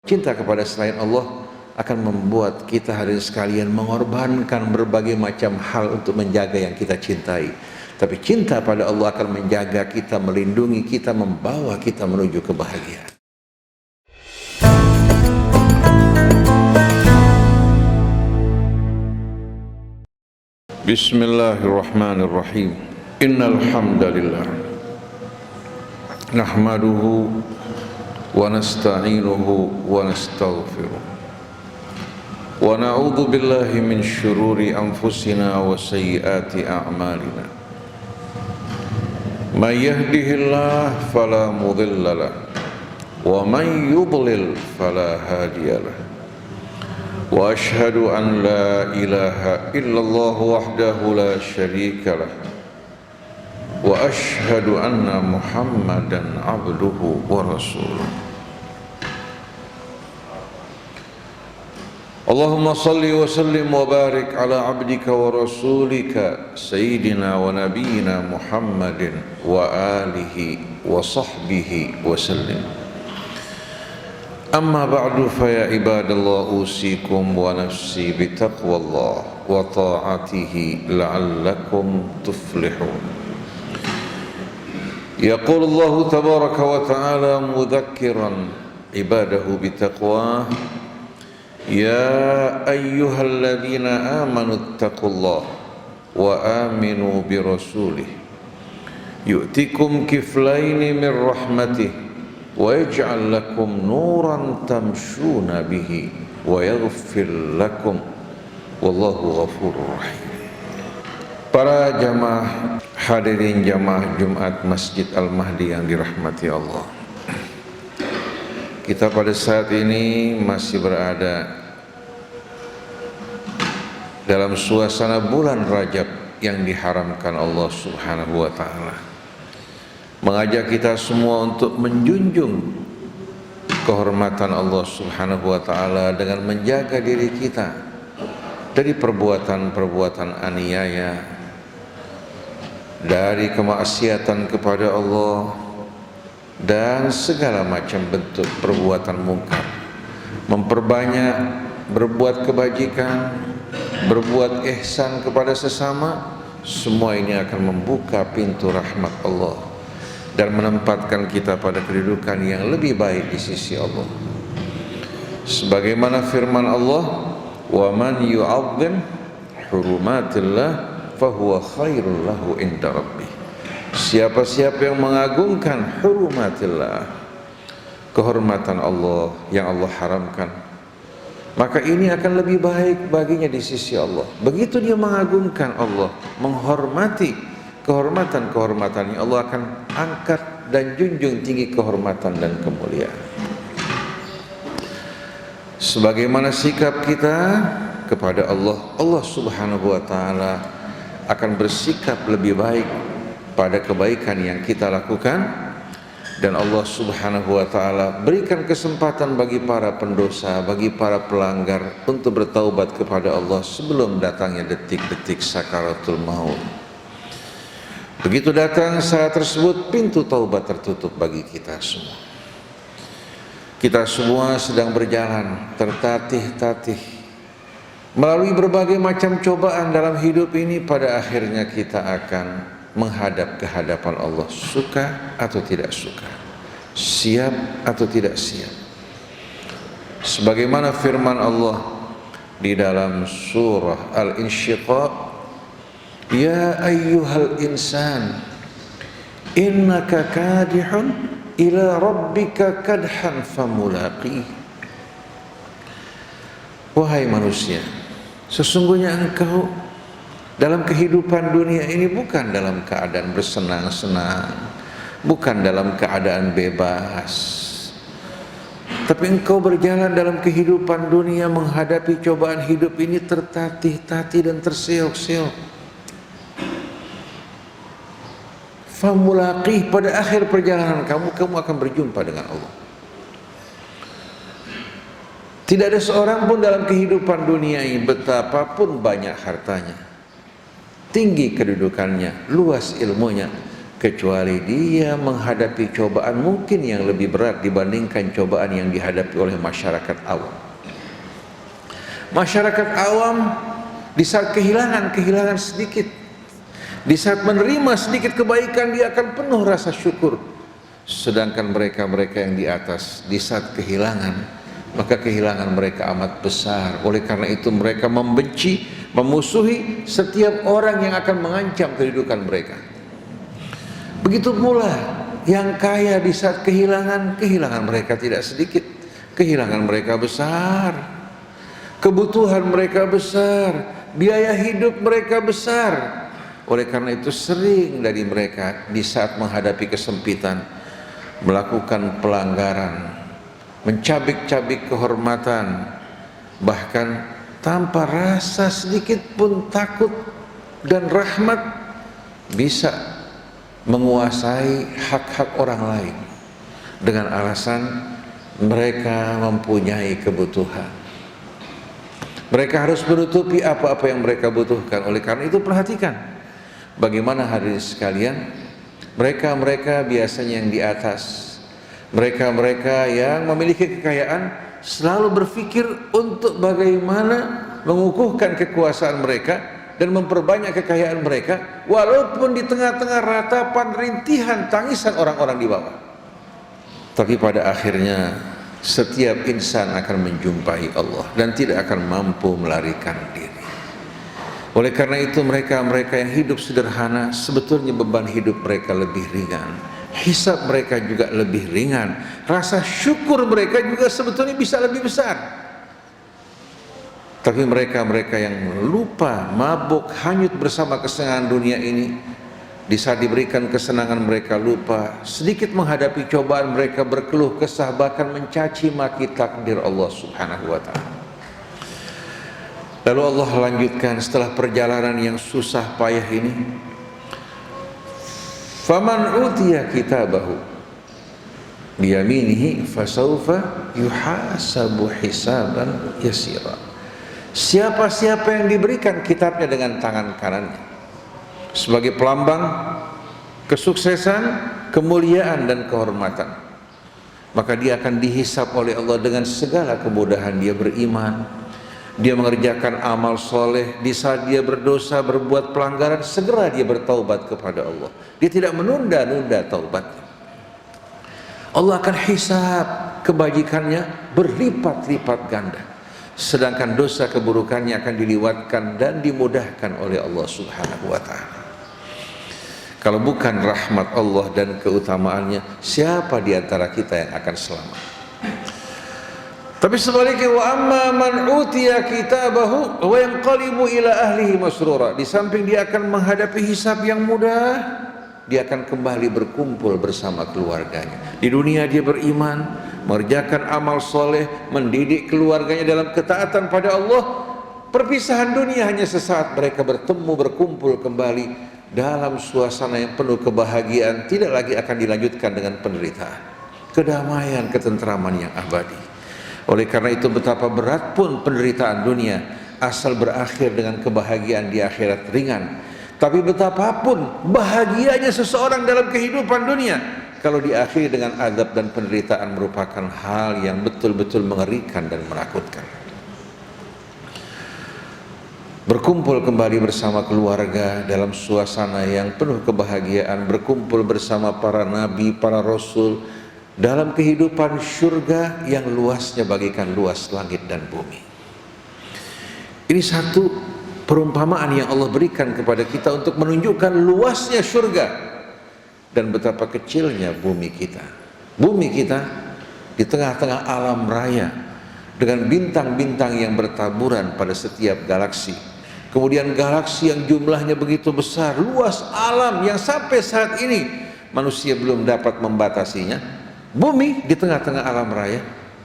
Cinta kepada selain Allah akan membuat kita hadirin sekalian mengorbankan berbagai macam hal untuk menjaga yang kita cintai. Tapi cinta pada Allah akan menjaga kita, melindungi kita, membawa kita menuju kebahagiaan. Bismillahirrahmanirrahim. Innal hamdalillah nahmaduhu wa nasta'inuhu wa nastaghfiruh wa na'udzu billahi min syururi anfusina wa sayyiati a'malina. May yahdihillahu fala mudilla lahu wa may yudlil fala hadiya lahu. Wa ashhadu an la ilaha illallah wahdahu la syarika lah. Wa ashhadu anna Muhammadan abduhu wa rasuluh. Allahumma salli wa sallim wa barik ala abdika wa rasulika sayyidina wa nabiyyina Muhammadin wa alihi wa sahbihi wa sallim. Amma ba'du fa ya ibadallah usikum wa nafsi bitaqwallah wa ta'atihi la'allakum tuflihun. Yaqul Allah tabaraka wa ta'ala mudhakkiran ibadahu bitaqwah, ya ayyuhalladzina amanu ittaqullah wa aminu birasulih yu'tikum kiflaini min rahmatih wa yaj'al lakum nuran tamshuna bihi wa yaghfir lakum wallahu ghafurur rahim. Para jamaah hadirin jamaah Jumat Masjid Al-Mahdi yang dirahmati Allah, kita pada saat ini masih berada dalam suasana bulan Rajab yang diharamkan Allah Subhanahu wa ta'ala, mengajak kita semua untuk menjunjung kehormatan Allah Subhanahu wa ta'ala dengan menjaga diri kita dari perbuatan-perbuatan aniaya, dari kemaksiatan kepada Allah dan segala macam bentuk perbuatan mungkar. Memperbanyak berbuat kebajikan, berbuat ihsan kepada sesama, semua ini akan membuka pintu rahmat Allah dan menempatkan kita pada kedudukan yang lebih baik di sisi Allah. Sebagaimana firman Allah, wa man yu'azzim hurumatillah fahuwa khairul lahu inda rabbih. Siapa-siapa yang mengagungkan hurumatillah, kehormatan Allah yang Allah haramkan, maka ini akan lebih baik baginya di sisi Allah. Begitu dia mengagungkan Allah, menghormati kehormatan-kehormatannya, Allah akan angkat dan junjung tinggi kehormatan dan kemuliaan. Sebagaimana sikap kita kepada Allah, Allah Subhanahu wa ta'ala akan bersikap lebih baik pada kebaikan yang kita lakukan, dan Allah Subhanahu wa ta'ala berikan kesempatan bagi para pendosa, bagi para pelanggar untuk bertaubat kepada Allah sebelum datangnya detik-detik sakaratul maut. Begitu datang saat tersebut, pintu taubat tertutup bagi kita semua. Kita semua sedang berjalan tertatih-tatih melalui berbagai macam cobaan dalam hidup ini. Pada akhirnya kita akan menghadap ke hadapan Allah, suka atau tidak suka, siap atau tidak siap. Sebagaimana firman Allah di dalam surah Al-Insyiqaq, ya ayyuhal insan innaka kadihun ila rabbika kadhan famulaqih. Wahai manusia, sesungguhnya engkau dalam kehidupan dunia ini bukan dalam keadaan bersenang-senang, bukan dalam keadaan bebas, tapi engkau berjalan dalam kehidupan dunia menghadapi cobaan hidup ini tertatih-tatih dan terseok-seok. Famulaqih, pada akhir perjalanan kamu akan berjumpa dengan Allah. Tidak ada seorang pun dalam kehidupan dunia ini, betapapun banyak hartanya, tinggi kedudukannya, luas ilmunya, kecuali dia menghadapi cobaan mungkin yang lebih berat dibandingkan cobaan yang dihadapi oleh masyarakat awam. Masyarakat awam di saat kehilangan sedikit, di saat menerima sedikit kebaikan, dia akan penuh rasa syukur. Sedangkan mereka-mereka yang di atas, di saat kehilangan, maka kehilangan mereka amat besar. Oleh karena itu mereka membenci, memusuhi setiap orang yang akan mengancam kehidupan mereka. Begitu pula yang kaya di saat kehilangan mereka tidak sedikit, kehilangan mereka besar, kebutuhan mereka besar, biaya hidup mereka besar. Oleh karena itu sering dari mereka di saat menghadapi kesempitan melakukan pelanggaran, mencabik-cabik kehormatan, bahkan tanpa rasa sedikit pun takut dan rahmat bisa menguasai hak-hak orang lain dengan alasan mereka mempunyai kebutuhan. Mereka harus menutupi apa-apa yang mereka butuhkan. Oleh karena itu perhatikan bagaimana hadirin sekalian, mereka-mereka biasanya yang di atas, mereka-mereka yang memiliki kekayaan selalu berpikir untuk bagaimana mengukuhkan kekuasaan mereka dan memperbanyak kekayaan mereka, walaupun di tengah-tengah ratapan rintihan tangisan orang-orang di bawah. Tapi pada akhirnya setiap insan akan menjumpai Allah dan tidak akan mampu melarikan diri. Oleh karena itu mereka-mereka yang hidup sederhana, sebetulnya beban hidup mereka lebih ringan, hisab mereka juga lebih ringan, rasa syukur mereka juga sebetulnya bisa lebih besar. Tapi mereka-mereka yang lupa, mabuk, hanyut bersama kesenangan dunia ini, di saat diberikan kesenangan mereka lupa, sedikit menghadapi cobaan mereka berkeluh kesah, bahkan mencaci maki takdir Allah Subhanahu wa ta'ala. Lalu Allah lanjutkan setelah perjalanan yang susah payah ini, faman utiya kitabahu biyaminihi fasawfa yuhasabu hisaban yasira. Siapa-siapa yang diberikan kitabnya dengan tangan kanannya sebagai pelambang kesuksesan, kemuliaan dan kehormatan, maka dia akan dihisap oleh Allah dengan segala kemudahan. Dia beriman, dia mengerjakan amal soleh. Di saat dia berdosa, berbuat pelanggaran, segera dia bertaubat kepada Allah. Dia tidak menunda-nunda taubatnya. Allah akan hisap kebajikannya berlipat-lipat ganda, sedangkan dosa keburukannya akan diliwatkan dan dimudahkan oleh Allah Subhanahu wa ta'ala. Kalau bukan rahmat Allah dan keutamaannya, siapa di antara kita yang akan selamat? Tapi sebaliknya, wa amma man utiya kitabahu wa yanqalibu ila ahlihi masrura. Di samping dia akan menghadapi hisab yang mudah, dia akan kembali berkumpul bersama keluarganya. Di dunia dia beriman, mengerjakan amal soleh, mendidik keluarganya dalam ketaatan pada Allah. Perpisahan dunia hanya sesaat, mereka bertemu, berkumpul kembali dalam suasana yang penuh kebahagiaan. Tidak lagi akan dilanjutkan dengan penderitaan, kedamaian, ketentraman yang abadi. Oleh karena itu betapa berat pun penderitaan dunia, asal berakhir dengan kebahagiaan di akhirat ringan. Tapi betapapun bahagianya seseorang dalam kehidupan dunia, kalau diakhiri dengan azab dan penderitaan, merupakan hal yang betul-betul mengerikan dan menakutkan. Berkumpul kembali bersama keluarga dalam suasana yang penuh kebahagiaan, berkumpul bersama para nabi, para rasul dalam kehidupan syurga yang luasnya bagaikan luas langit dan bumi. Ini satu perumpamaan yang Allah berikan kepada kita untuk menunjukkan luasnya syurga dan betapa kecilnya bumi kita. Bumi kita di tengah-tengah alam raya dengan bintang-bintang yang bertaburan pada setiap galaksi. Kemudian galaksi yang jumlahnya begitu besar, luas alam yang sampai saat ini manusia belum dapat membatasinya. Bumi di tengah-tengah alam raya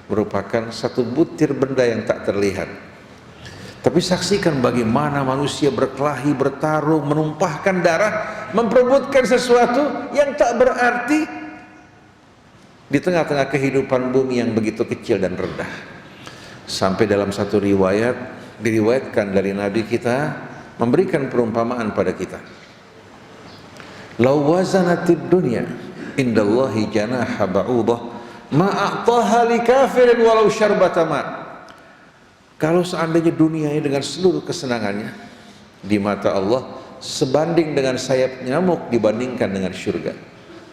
merupakan satu butir benda yang tak terlihat. Tapi saksikan bagaimana manusia berkelahi, bertarung, menumpahkan darah, memperebutkan sesuatu yang tak berarti di tengah-tengah kehidupan bumi yang begitu kecil dan rendah. Sampai dalam satu riwayat, diriwayatkan dari Nabi kita memberikan perumpamaan pada kita. law wazanatid dunya indallahi janaha ba'udah ma a'taha li kafirin walau syarbata ma. Kalau seandainya dunia ini dengan seluruh kesenangannya di mata Allah sebanding dengan sayap nyamuk dibandingkan dengan surga,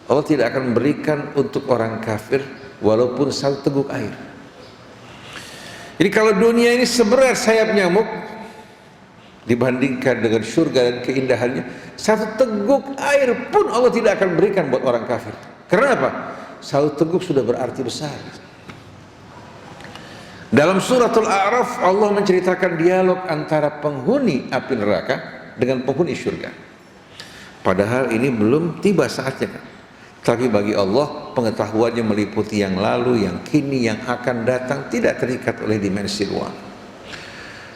Allah tidak akan memberikan untuk orang kafir walaupun satu teguk air. Jadi kalau dunia ini seberat sayap nyamuk dibandingkan dengan surga dan keindahannya, satu teguk air pun Allah tidak akan berikan buat orang kafir. Karena apa? Satu teguk sudah berarti besar. Dalam suratul A'raf Allah menceritakan dialog antara penghuni api neraka dengan penghuni surga. Padahal ini belum tiba saatnya kan. Tapi bagi Allah pengetahuannya meliputi yang lalu, yang kini, yang akan datang, tidak terikat oleh dimensi ruang.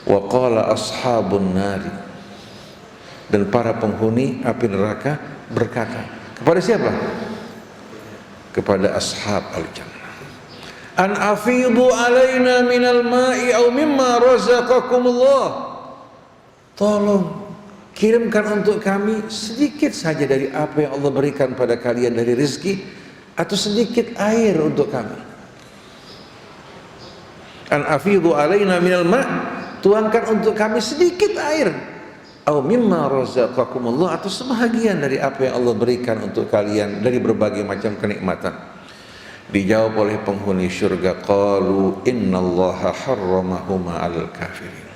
Wa qala ashabun nari, dan para penghuni api neraka berkata kepada siapa? Kepada ashab al-jannah. An afidu alaina minal ma'i au mimma razaqakumullah. Tolong kirimkan untuk kami sedikit saja dari apa yang Allah berikan pada kalian dari rezeki, atau sedikit air untuk kami. An afidu alaina minal ma', tuangkan untuk kami sedikit air. Au mimma razaqakumullah, atau sebahagian dari apa yang Allah berikan untuk kalian dari berbagai macam kenikmatan. Dijawab oleh penghuni surga, qalu innallaha harramahuma 'alal kafirin.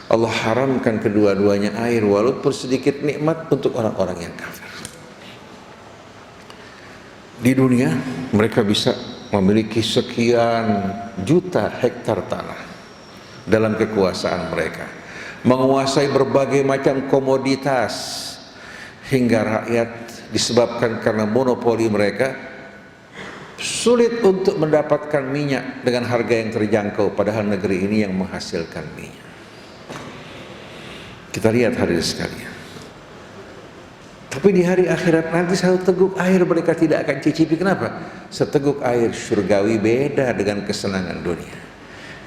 Allah haramkan kedua-duanya air walaupun sedikit nikmat untuk orang-orang yang kafir. Di dunia mereka bisa memiliki sekian juta hektar tanah dalam kekuasaan mereka, menguasai berbagai macam komoditas, hingga rakyat disebabkan karena monopoli mereka sulit untuk mendapatkan minyak dengan harga yang terjangkau, padahal negeri ini yang menghasilkan minyak. Kita lihat hadirin sekalian. Tapi di hari akhirat nanti satu teguk air mereka tidak akan cicipi. Kenapa? Seteguk air surgawi beda dengan kesenangan dunia.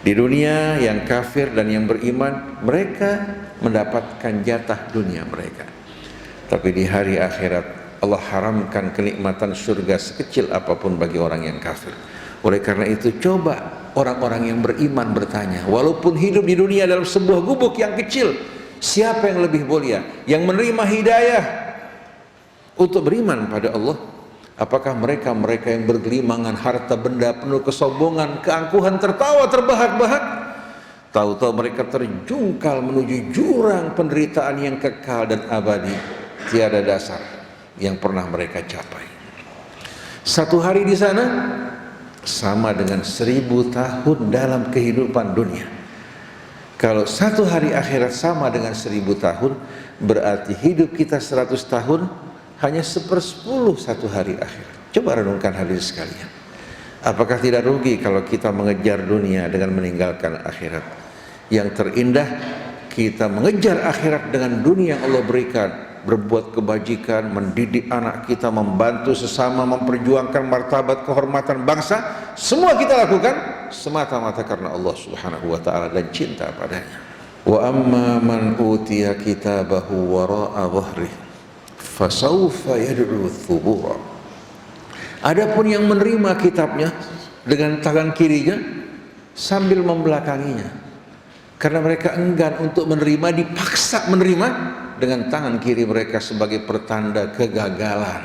Di dunia yang kafir dan yang beriman mereka mendapatkan jatah dunia mereka. Tapi di hari akhirat Allah haramkan kenikmatan surga sekecil apapun bagi orang yang kafir. Oleh karena itu coba orang-orang yang beriman bertanya, walaupun hidup di dunia dalam sebuah gubuk yang kecil, siapa yang lebih mulia? Yang menerima hidayah untuk beriman pada Allah, apakah mereka yang bergelimangan harta benda, penuh kesombongan, keangkuhan, tertawa terbahak-bahak? Tahu-tahu mereka terjungkal menuju jurang penderitaan yang kekal dan abadi, tiada dasar yang pernah mereka capai. Satu hari di sana sama dengan 1000 tahun dalam kehidupan dunia. Kalau satu hari akhirat sama dengan 1000 tahun, berarti hidup kita 100 tahun hanya 1/10 satu hari akhirat. Coba renungkan hadirin sekalian. Apakah tidak rugi kalau kita mengejar dunia dengan meninggalkan akhirat? Yang terindah kita mengejar akhirat dengan dunia yang Allah berikan, berbuat kebajikan, mendidik anak kita, membantu sesama, memperjuangkan martabat kehormatan bangsa, semua kita lakukan semata-mata karena Allah Subhanahu wa ta'ala dan cinta padanya. Wa amma man utiya kitabahu wara'a dhahrihi fasawfa yad'u thubura. Adapun yang menerima kitabnya dengan tangan kirinya sambil membelakanginya, karena mereka enggan untuk menerima, dipaksa menerima dengan tangan kiri mereka sebagai pertanda kegagalan,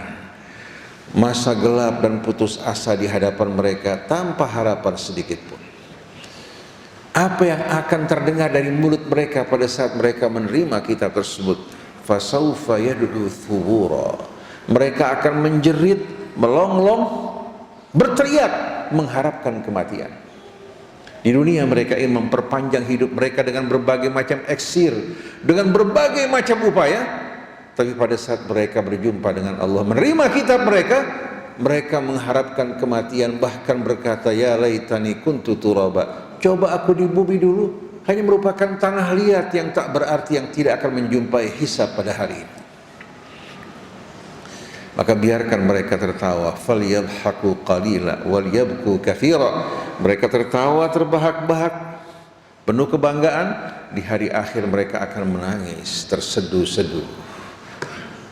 masa gelap dan putus asa di hadapan mereka tanpa harapan sedikit pun. Apa yang akan terdengar dari mulut mereka pada saat mereka menerima kitab tersebut? Fasaufa yad'u thubura. Mereka akan menjerit, melonglong, berteriak mengharapkan kematian. Di dunia mereka ingin memperpanjang hidup mereka dengan berbagai macam iksir, dengan berbagai macam upaya. Tapi pada saat mereka berjumpa dengan Allah, menerima kitab mereka, mereka mengharapkan kematian, bahkan berkata, ya laitani kuntu turaba. Coba aku di bumi dulu, hanya merupakan tanah liat yang tak berarti, yang tidak akan menjumpai hisab pada hari ini. Maka biarkan mereka tertawa, falyadhaku qalila walyabku katsira. Mereka tertawa terbahak-bahak, penuh kebanggaan. Di hari akhir mereka akan menangis terseduh-seduh.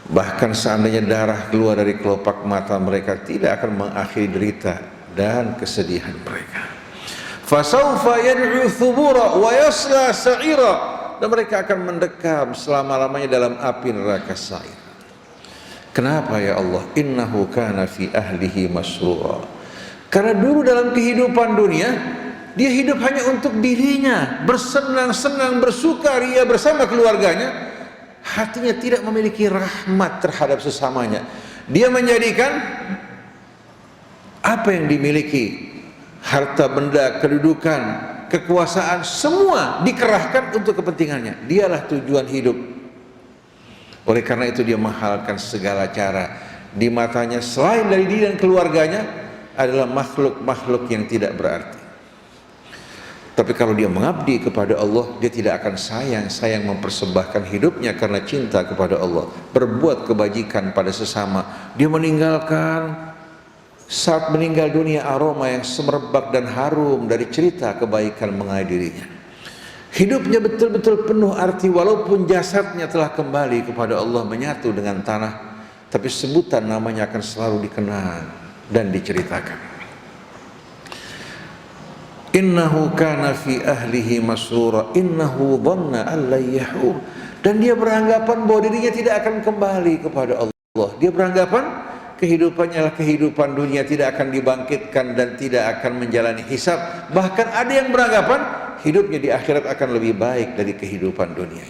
Bahkan seandainya darah keluar dari kelopak mata mereka tidak akan mengakhiri derita dan kesedihan mereka. Fasaufa yad'u thubura wa yasla sa'ira, dan mereka akan mendekam selama-lamanya dalam api neraka sa'ir. Kenapa ya Allah? Innahu kana fi ahlihi masrura. Karena dulu dalam kehidupan dunia dia hidup hanya untuk dirinya, bersenang-senang, bersukaria bersama keluarganya. Hatinya tidak memiliki rahmat terhadap sesamanya. Dia menjadikan apa yang dimiliki, harta benda, kedudukan, kekuasaan, semua dikerahkan untuk kepentingannya. Dialah tujuan hidup. Oleh karena itu dia menghalalkan segala cara. Di matanya selain dari diri dan keluarganya adalah makhluk-makhluk yang tidak berarti. Tapi kalau dia mengabdi kepada Allah, dia tidak akan sayang mempersembahkan hidupnya karena cinta kepada Allah, berbuat kebajikan pada sesama. Dia meninggalkan saat meninggal dunia aroma yang semerbak dan harum dari cerita kebaikan mengenai dirinya. Hidupnya betul-betul penuh arti walaupun jasadnya telah kembali kepada Allah, menyatu dengan tanah, tapi sebutan namanya akan selalu dikenang dan diceritakan. Innahu kana fi ahlihi masrura innahu dhanna an la yahur, dan dia beranggapan bahwa dirinya tidak akan kembali kepada Allah. Dia beranggapan kehidupannya adalah kehidupan dunia, tidak akan dibangkitkan dan tidak akan menjalani hisab. Bahkan ada yang beranggapan hidupnya di akhirat akan lebih baik dari kehidupan dunia.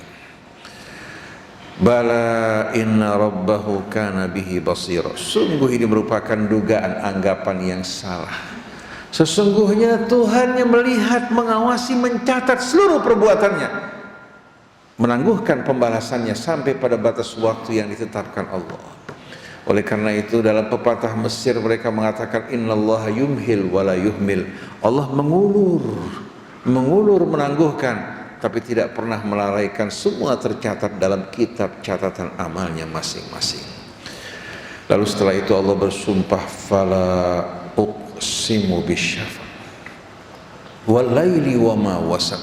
Bala inna rabbahu kana bihi basira. Sungguh ini merupakan dugaan anggapan yang salah. Sesungguhnya Tuhan yang melihat, mengawasi, mencatat seluruh perbuatannya, menangguhkan pembalasannya sampai pada batas waktu yang ditetapkan Allah. Oleh karena itu dalam pepatah Mesir mereka mengatakan innallaha yumhil wala yuhmil. Allah mengulur menangguhkan, tapi tidak pernah melalaikan, semua tercatat dalam kitab catatan amalnya masing-masing. Lalu setelah itu Allah bersumpah, fala uqsimu bisyafaq wal laili wa ma wasaq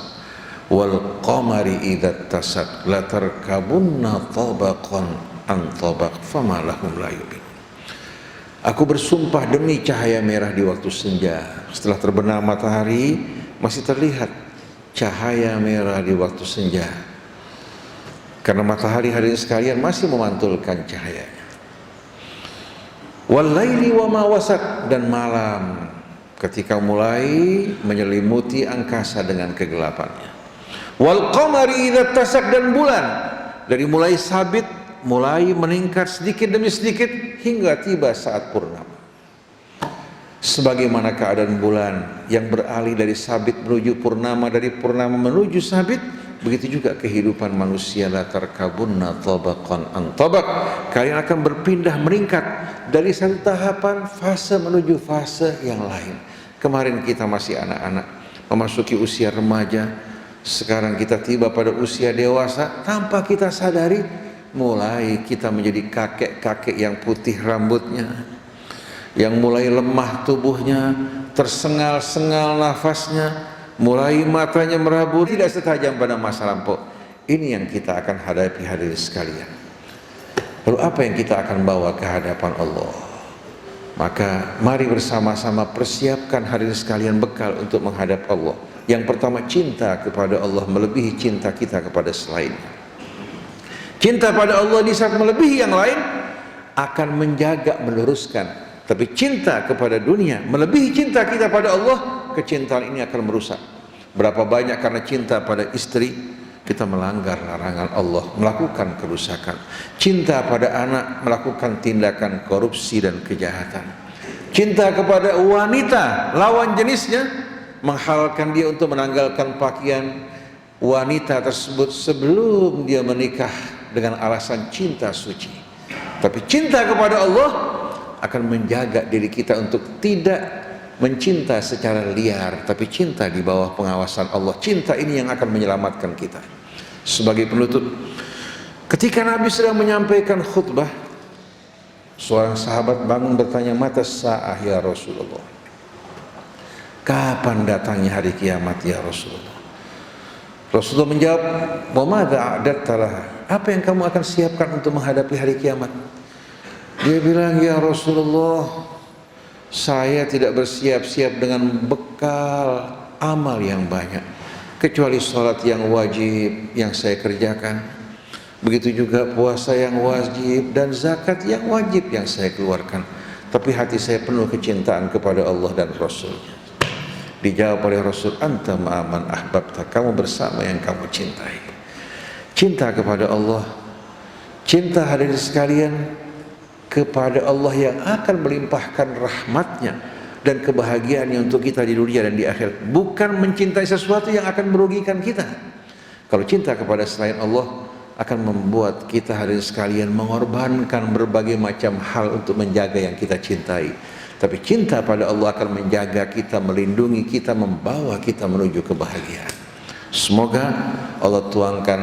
wal qamari idza tasaq la tarkabunna tabaqan an tabaq fama lahum la yu'minun. Aku bersumpah demi cahaya merah di waktu senja. Setelah terbenam matahari masih terlihat cahaya merah di waktu senja, karena matahari hadirin sekalian masih memantulkan cahayanya. Wal laili wa ma wasaq, dan malam ketika mulai menyelimuti angkasa dengan kegelapannya. Wal qamari idza tasaq, dan bulan dari mulai sabit mulai meningkat sedikit demi sedikit hingga tiba saat purnama. Sebagaimana keadaan bulan yang beralih dari sabit menuju purnama, dari purnama menuju sabit, begitu juga kehidupan manusia. La tarkabunna tabaqan an tabaq, kalian akan berpindah meningkat dari satu tahapan fase menuju fase yang lain. Kemarin kita masih anak-anak, memasuki usia remaja, sekarang kita tiba pada usia dewasa. Tanpa kita sadari mulai kita menjadi kakek-kakek yang putih rambutnya, yang mulai lemah tubuhnya, tersengal-sengal nafasnya, mulai matanya merabu, tidak setajam pada masa lampau. Ini yang kita akan hadapi hadirin sekalian. Lalu apa yang kita akan bawa ke hadapan Allah? Maka mari bersama-sama persiapkan hadirin sekalian bekal untuk menghadap Allah. Yang pertama, cinta kepada Allah melebihi cinta kita kepada selainnya. Cinta pada Allah di saat melebihi yang lain akan menjaga, meluruskan. Tapi cinta kepada dunia melebihi cinta kita pada Allah, kecintaan ini akan merusak. Berapa banyak karena cinta pada istri kita melanggar larangan Allah, melakukan kerusakan. Cinta pada anak, melakukan tindakan korupsi dan kejahatan. Cinta kepada wanita, lawan jenisnya, menghalalkan dia untuk menanggalkan pakaian wanita tersebut sebelum dia menikah dengan alasan cinta suci. Tapi cinta kepada Allah akan menjaga diri kita untuk tidak mencinta secara liar, tapi cinta di bawah pengawasan Allah. Cinta ini yang akan menyelamatkan kita. Sebagai penutup, ketika Nabi sedang menyampaikan khutbah, seorang sahabat bangun bertanya, mata sa'ah ya Rasulullah, kapan datangnya hari kiamat ya Rasulullah? Rasulullah menjawab, "Wa madza a'datta laha?" Apa yang kamu akan siapkan untuk menghadapi hari kiamat? Dia bilang, "Ya Rasulullah, saya tidak bersiap-siap dengan bekal amal yang banyak, kecuali sholat yang wajib yang saya kerjakan. Begitu juga puasa yang wajib dan zakat yang wajib yang saya keluarkan. Tapi hati saya penuh kecintaan kepada Allah dan Rasul-Nya." Dijawab oleh Rasul, "Anta ma'aman ahbabta." Kamu bersama yang kamu cintai. Cinta kepada Allah, cinta hadirin sekalian kepada Allah yang akan melimpahkan rahmatnya dan kebahagiaannya untuk kita di dunia dan di akhirat, bukan mencintai sesuatu yang akan merugikan kita. Kalau cinta kepada selain Allah akan membuat kita hadirin sekalian mengorbankan berbagai macam hal untuk menjaga yang kita cintai. Tapi cinta pada Allah akan menjaga kita, melindungi kita, membawa kita menuju kebahagiaan. Semoga Allah tuangkan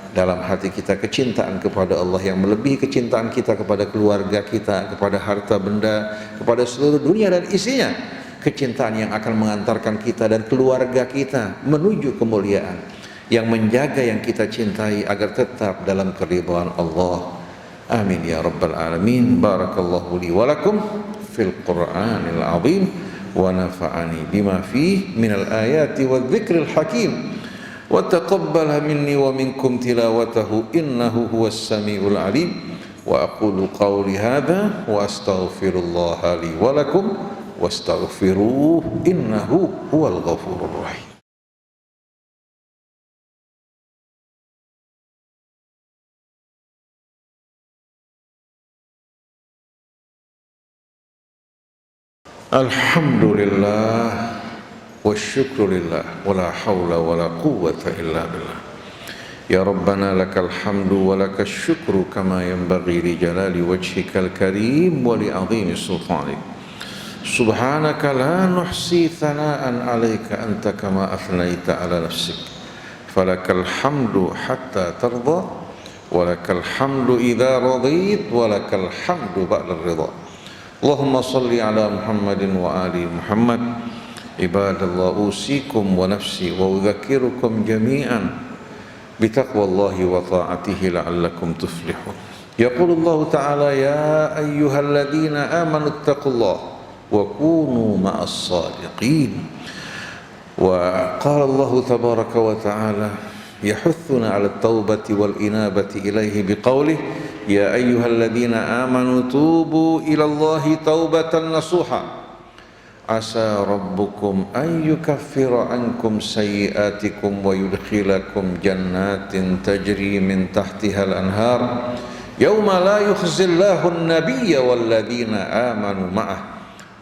dalam hati kita kecintaan kepada Allah yang melebihi kecintaan kita kepada keluarga kita, kepada harta benda, kepada seluruh dunia dan isinya. Kecintaan yang akan mengantarkan kita dan keluarga kita menuju kemuliaan, yang menjaga yang kita cintai agar tetap dalam keridhaan Allah. Amin ya rabbal alamin. Barakallahu li wa lakum fil Qur'anil azim wa nafa'ani bima fihi minal ayati wadh-dhikril hakim wa taqabbala minni wa minkum tilawatahu innahu huwas samiul alim. Wa aqulu qawli hadha wa astaghfirullaha li wa lakum wastaghfiruhu innahu huwal ghafurur rahim. Alhamdulillah wa syukrulillah wa la hawla wa la quwwata illa billah. Ya Rabbana lakal hamdu wa lakal syukru kama yanbaghi li jalali wajhikal karim wa li azimi sultanik. Subhanaka la nuhsi thana'an alayka anta kama afnaita ala nafsik. Falakal hamdu hatta tarda wa lakal hamdu idha radit wa lakal hamdu ba'da ridha. Allahumma salli ala Muhammadin wa ali Muhammad. Ibadallah, usikum wa nafsi wa udzakirukum jami'an bitaqwallahi wa ta'atihi la'allakum tuflihun. Yaqulullahu ta'ala, ya ayyuhalladzina amanu ittaqullaha wa kunu ma'as sadiqin. Wa qala Allah tabaraka wa ta'ala yahuthuna 'ala at-taubati wal inabati ilaihi biqaulih ya ayyuhalladzina amanu tubu ilallahi taubatan nasuha asa rabbukum an yukaffira ankum sayyi'atikum wa yudkhilakum jannatin tajri min tahtiha al-anhar yawma la yukhzillahu an-nabiyya walladzina amanu ma'ah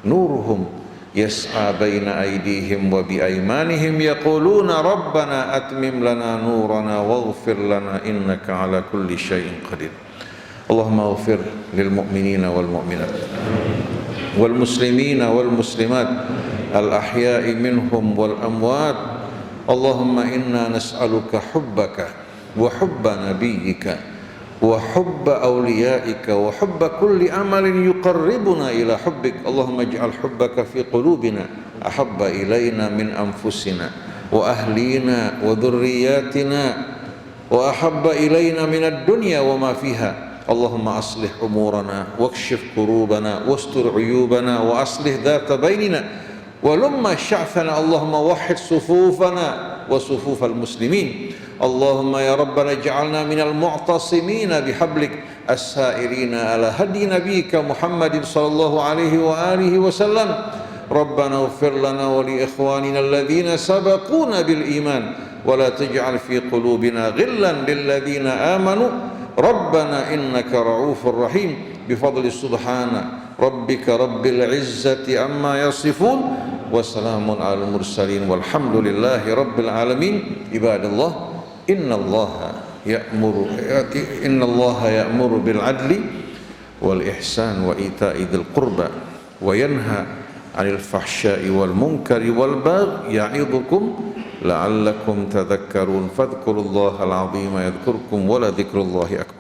nuruhum yas'a baina aydihim wa bi aymanihim yaquluna rabbana atmim lana nurana waghfir lana innaka ala kulli syai'in qadir. Allahumma ighfir lil mu'minina wal mu'minat wal muslimina wal muslimat al ahya'i minhum wal amwat. Allahumma inna nas'aluka hubbaka wa hubba nabiyyika wa hubba awliyaika wa hubba kulli amalin yuqarribuna ila hubbik. Allahumma ij'al hubbaka fi qulubina ahabba ilayna min anfusina wa ahlina wa dhurriyyatina wa ahabba ilayna min ad-dunya wa ma fiha. Allahumma aslih umurana wakshif kurubana wastur uyubana wa aslih dhata bainina wa lumma sya'fana. Allahumma wahhid sufufana wa sufufal muslimin. Allahumma ya Rabbana ij'alna minal mu'tasimina bihablik as-sa'irina ala hadi nabiyyika Muhammadin sallallahu alaihi wa alihi wasallam. Rabbana ighfir lana wa li ikhwanina alladhina sabaquna bil iman wa la taj'al fi qulubina ghillan lil ladzina amanu Rabbana innaka ra'ufur rahim. Bifadli subhana rabbika rabbil izzati amma yasifun wa salamun alal mursalin walhamdulillahi rabbil alamin. Ibadallah, innallaha ya'muru bil adli wal ihsan wa ita'i dzil qurba wa yanha 'anil fahsya'i wal munkari wal baghi ya'idhukum la'allakum tadhakkarun. Fadhkurullahal 'azima yadhkurkum wa la dzikrullahi akbar.